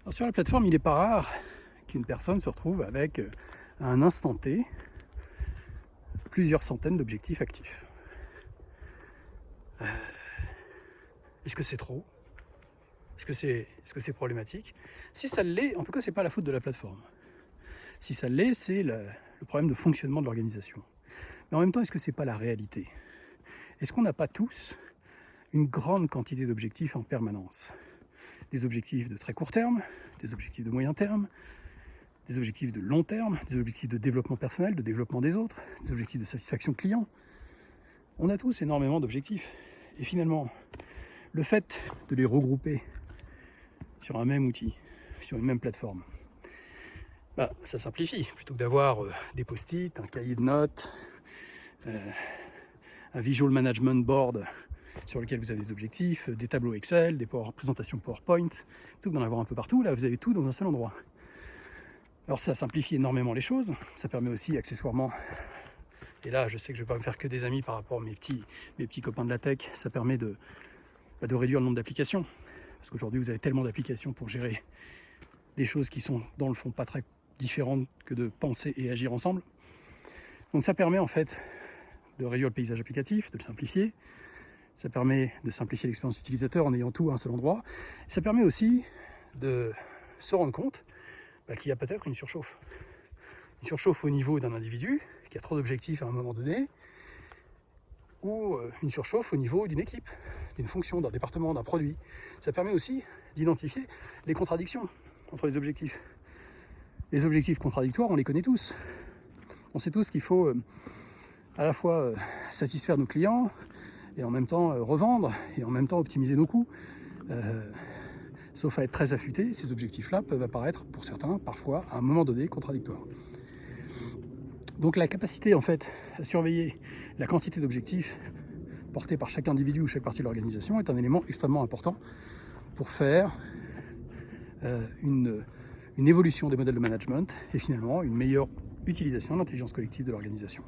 Alors, sur la plateforme, il n'est pas rare qu'une personne se retrouve avec, à un instant T, plusieurs centaines d'objectifs actifs. Est-ce que c'est trop? Est-ce que c'est problématique? Si ça l'est, en tout cas, c'est pas la faute de la plateforme. Si ça l'est, c'est le problème de fonctionnement de l'organisation. Mais en même temps, est-ce que c'est pas la réalité? Est-ce qu'on n'a pas tous une grande quantité d'objectifs en permanence? Des objectifs de très court terme, des objectifs de moyen terme, des objectifs de long terme, des objectifs de développement personnel, de développement des autres, des objectifs de satisfaction client. On a tous énormément d'objectifs. Et finalement, le fait de les regrouper sur un même outil, sur une même plateforme, ça simplifie. Plutôt que d'avoir des post-it, un cahier de notes, un visual management board sur lequel vous avez des objectifs, des tableaux Excel, des présentations PowerPoint, plutôt que d'en avoir un peu partout, là vous avez tout dans un seul endroit. Alors ça simplifie énormément les choses, ça permet aussi accessoirement, et là je sais que je ne vais pas me faire que des amis par rapport à mes petits copains de la tech, ça permet de réduire le nombre d'applications, parce qu'aujourd'hui vous avez tellement d'applications pour gérer des choses qui sont dans le fond pas très différentes que de penser et agir ensemble. Donc ça permet en fait de réduire le paysage applicatif, de le simplifier. Ça permet de simplifier l'expérience utilisateur en ayant tout à un seul endroit. Et ça permet aussi de se rendre compte qu'il y a peut-être une surchauffe. Une surchauffe au niveau d'un individu qui a trop d'objectifs à un moment donné, ou une surchauffe au niveau d'une équipe, d'une fonction, d'un département, d'un produit. Ça permet aussi d'identifier les contradictions entre les objectifs. Les objectifs contradictoires, on les connaît tous. On sait tous qu'il faut à la fois satisfaire nos clients et en même temps revendre et en même temps optimiser nos coûts. Sauf à être très affûté, ces objectifs-là peuvent apparaître pour certains, parfois, à un moment donné, contradictoires. Donc la capacité en fait à surveiller la quantité d'objectifs portés par chaque individu ou chaque partie de l'organisation est un élément extrêmement important pour faire une évolution des modèles de management et finalement une meilleure utilisation de l'intelligence collective de l'organisation.